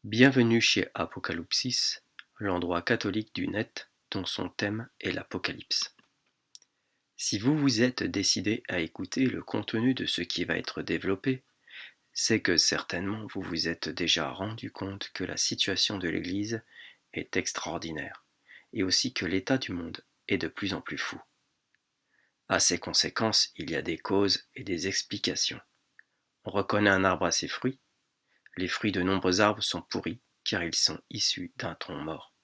Bienvenue chez Apocalypsis, l'endroit catholique du net dont son thème est l'Apocalypse. Si vous vous êtes décidé à écouter le contenu de ce qui va être développé, c'est que certainement vous vous êtes déjà rendu compte que la situation de l'Église est extraordinaire, et aussi que l'état du monde est de plus en plus fou. À ces conséquences, il y a des causes et des explications. On reconnaît un arbre à ses fruits. Les fruits de nombreux arbres sont pourris, car ils sont issus d'un tronc mort.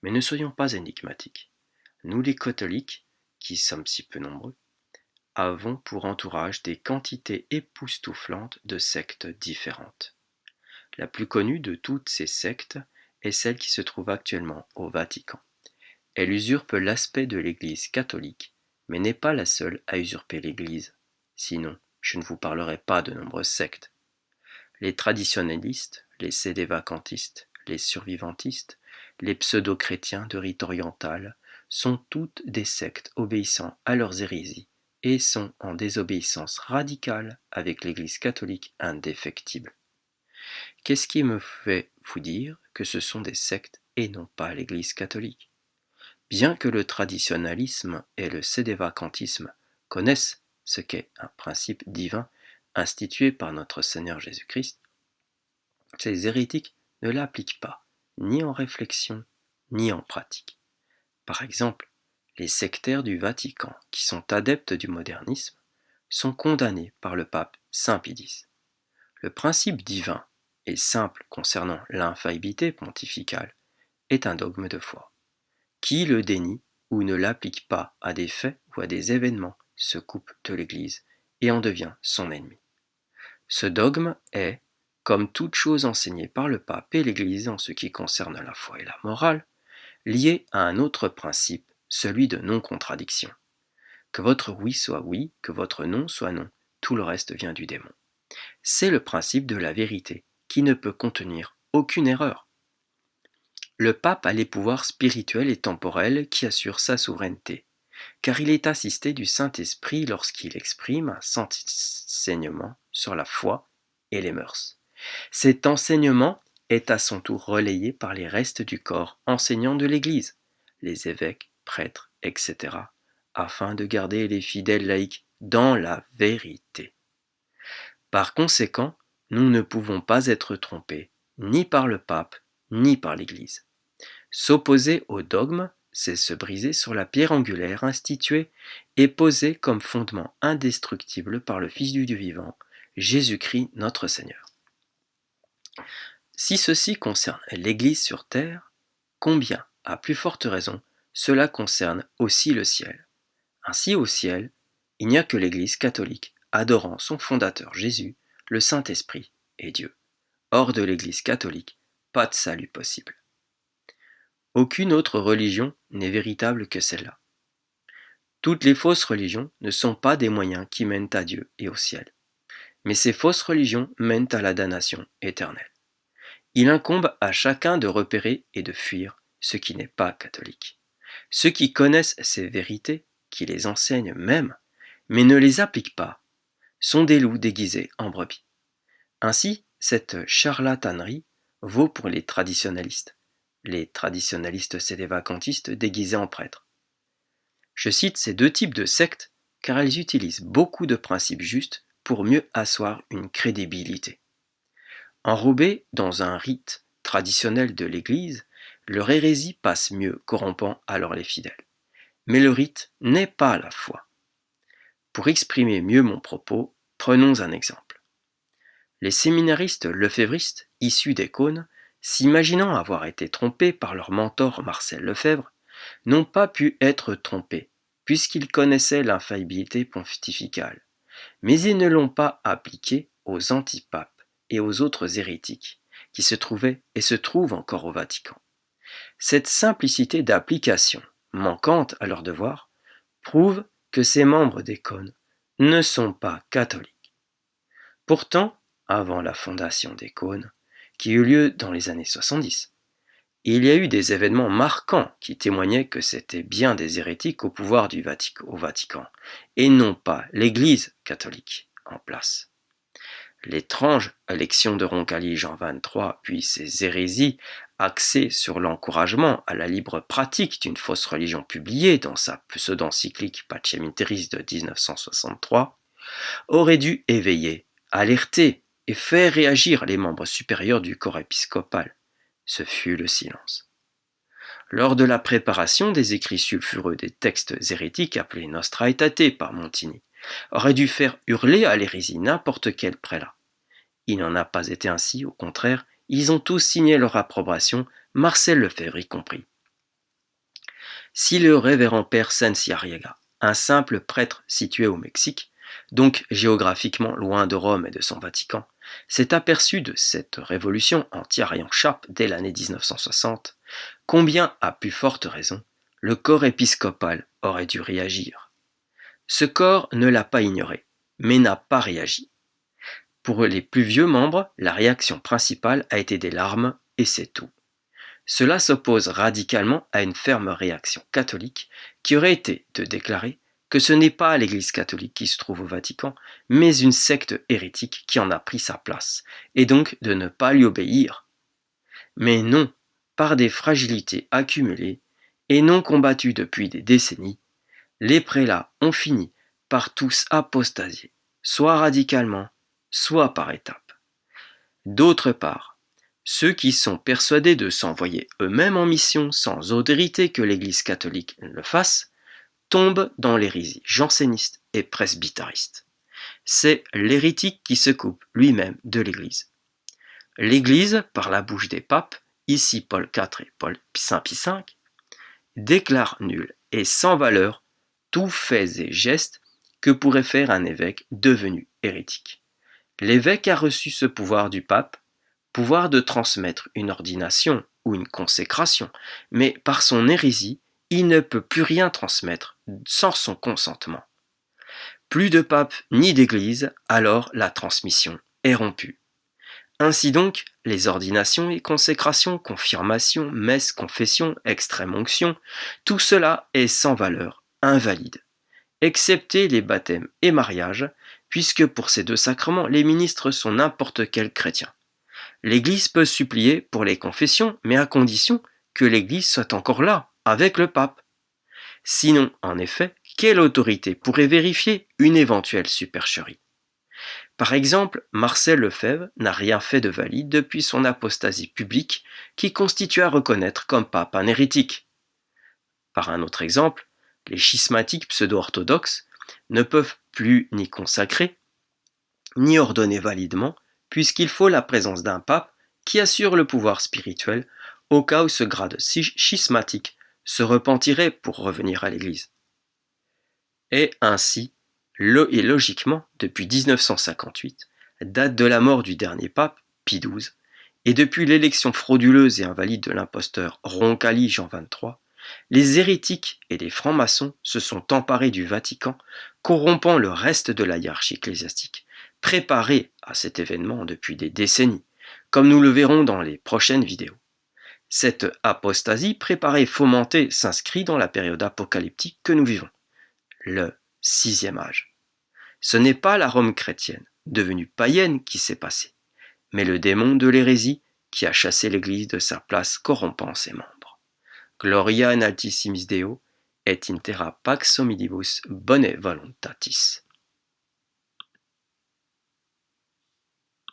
Mais ne soyons pas énigmatiques. Nous les catholiques, qui sommes si peu nombreux, avons pour entourage des quantités époustouflantes de sectes différentes. La plus connue de toutes ces sectes est celle qui se trouve actuellement au Vatican. Elle usurpe l'aspect de l'Église catholique, mais n'est pas la seule à usurper l'Église. Sinon, je ne vous parlerai pas de nombreuses sectes. Les traditionalistes, les sédévacantistes, les survivantistes, les pseudo-chrétiens de rite oriental sont toutes des sectes obéissant à leurs hérésies et sont en désobéissance radicale avec l'Église catholique indéfectible. Qu'est-ce qui me fait vous dire que ce sont des sectes et non pas l'Église catholique? Bien que le traditionalisme et le sédévacantisme connaissent ce qu'est un principe divin institué par notre Seigneur Jésus-Christ, ces hérétiques ne l'appliquent pas, ni en réflexion, ni en pratique. Par exemple, les sectaires du Vatican, qui sont adeptes du modernisme, sont condamnés par le pape Saint Pie X. Le principe divin et simple concernant l'infaillibilité pontificale est un dogme de foi. Qui le dénie ou ne l'applique pas à des faits ou à des événements se coupe de l'Église et en devient son ennemi. Ce dogme est, comme toute chose enseignée par le pape et l'Église en ce qui concerne la foi et la morale, lié à un autre principe, celui de non-contradiction. Que votre oui soit oui, que votre non soit non, tout le reste vient du démon. C'est le principe de la vérité, qui ne peut contenir aucune erreur. Le pape a les pouvoirs spirituels et temporels qui assurent sa souveraineté, car il est assisté du Saint-Esprit lorsqu'il exprime un enseignement sur la foi et les mœurs. Cet enseignement est à son tour relayé par les restes du corps enseignant de l'Église, les évêques, prêtres, etc., afin de garder les fidèles laïcs dans la vérité. Par conséquent, nous ne pouvons pas être trompés, ni par le pape, ni par l'Église. S'opposer au dogme, c'est se briser sur la pierre angulaire instituée et posée comme fondement indestructible par le Fils du Dieu vivant, Jésus-Christ notre Seigneur. Si ceci concerne l'Église sur terre, combien, à plus forte raison, cela concerne aussi le ciel. Ainsi au ciel, il n'y a que l'Église catholique, adorant son fondateur Jésus, le Saint-Esprit et Dieu. Hors de l'Église catholique, pas de salut possible. Aucune autre religion n'est véritable que celle-là. Toutes les fausses religions ne sont pas des moyens qui mènent à Dieu et au ciel, mais ces fausses religions mènent à la damnation éternelle. Il incombe à chacun de repérer et de fuir ce qui n'est pas catholique. Ceux qui connaissent ces vérités, qui les enseignent même, mais ne les appliquent pas, sont des loups déguisés en brebis. Ainsi, cette charlatanerie vaut pour les traditionalistes sédévacantistes déguisés en prêtres. Je cite ces deux types de sectes car elles utilisent beaucoup de principes justes pour mieux asseoir une crédibilité. Enrobés dans un rite traditionnel de l'Église, leur hérésie passe mieux, corrompant alors les fidèles. Mais le rite n'est pas la foi. Pour exprimer mieux mon propos, prenons un exemple. Les séminaristes lefévristes, issus des cônes, s'imaginant avoir été trompés par leur mentor Marcel Lefebvre, n'ont pas pu être trompés, puisqu'ils connaissaient l'infaillibilité pontificale. Mais ils ne l'ont pas appliquée aux antipapes et aux autres hérétiques, qui se trouvaient et se trouvent encore au Vatican. Cette simplicité d'application, manquante à leur devoir, prouve que ces membres des cônes ne sont pas catholiques. Pourtant, avant la fondation des cônes, qui eut lieu dans les années 70, il y a eu des événements marquants qui témoignaient que c'était bien des hérétiques au pouvoir au Vatican, et non pas l'Église catholique en place. L'étrange élection de Roncalli Jean XXIII, puis ses hérésies axées sur l'encouragement à la libre pratique d'une fausse religion publiée dans sa pseudo-encyclique Pacem in Terris de 1963, auraient dû éveiller, alerter et faire réagir les membres supérieurs du corps épiscopal. Ce fut le silence. Lors de la préparation des écrits sulfureux des textes hérétiques appelés Nostra Aetate par Montini, aurait dû faire hurler à l'hérésie n'importe quel prélat. Il n'en a pas été ainsi, au contraire, ils ont tous signé leur approbation, Marcel Lefebvre y compris. Si le révérend père Senciariaga, un simple prêtre situé au Mexique, donc géographiquement loin de Rome et de son Vatican, s'est aperçu de cette révolution en tire et en chape dès l'année 1960, combien, à plus forte raison, le corps épiscopal aurait dû réagir. Ce corps ne l'a pas ignoré, mais n'a pas réagi. Pour les plus vieux membres, la réaction principale a été des larmes, et c'est tout. Cela s'oppose radicalement à une ferme réaction catholique qui aurait été de déclarer que ce n'est pas l'Église catholique qui se trouve au Vatican, mais une secte hérétique qui en a pris sa place, et donc de ne pas lui obéir. Mais non, par des fragilités accumulées, et non combattues depuis des décennies, les prélats ont fini par tous apostasier, soit radicalement, soit par étapes. D'autre part, ceux qui sont persuadés de s'envoyer eux-mêmes en mission sans autorité que l'Église catholique le fasse, tombent dans l'hérésie janséniste et presbytériste. C'est l'hérétique qui se coupe lui-même de l'Église. L'Église, par la bouche des papes, ici Paul IV et Saint Pie V, déclare nul et sans valeur tous faits et gestes que pourrait faire un évêque devenu hérétique. L'évêque a reçu ce pouvoir du pape, pouvoir de transmettre une ordination ou une consécration, mais par son hérésie, il ne peut plus rien transmettre sans son consentement. Plus de pape ni d'église, alors la transmission est rompue. Ainsi donc, les ordinations et consécrations, confirmations, messes, confessions, extrême-onction, tout cela est sans valeur, invalide, excepté les baptêmes et mariages, puisque pour ces deux sacrements, les ministres sont n'importe quel chrétien. L'Église peut supplier pour les confessions, mais à condition que l'Église soit encore là, avec le pape. Sinon, en effet, quelle autorité pourrait vérifier une éventuelle supercherie? Par exemple, Marcel Lefebvre n'a rien fait de valide depuis son apostasie publique qui constitue à reconnaître comme pape un hérétique. Par un autre exemple, les schismatiques pseudo-orthodoxes ne peuvent plus ni consacrer, ni ordonner validement, puisqu'il faut la présence d'un pape qui assure le pouvoir spirituel au cas où ce grade schismatique se repentirait pour revenir à l'Église. Et ainsi, et logiquement, depuis 1958, date de la mort du dernier pape, Pie XII, et depuis l'élection frauduleuse et invalide de l'imposteur Roncalli Jean XXIII, les hérétiques et les francs-maçons se sont emparés du Vatican, corrompant le reste de la hiérarchie ecclésiastique, préparée à cet événement depuis des décennies, comme nous le verrons dans les prochaines vidéos. Cette apostasie préparée et fomentée s'inscrit dans la période apocalyptique que nous vivons, le sixième âge. Ce n'est pas la Rome chrétienne, devenue païenne, qui s'est passée, mais le démon de l'hérésie qui a chassé l'Église de sa place corrompant ses membres. Gloria in altissimis Deo, et in terra pax omnibus bone voluntatis.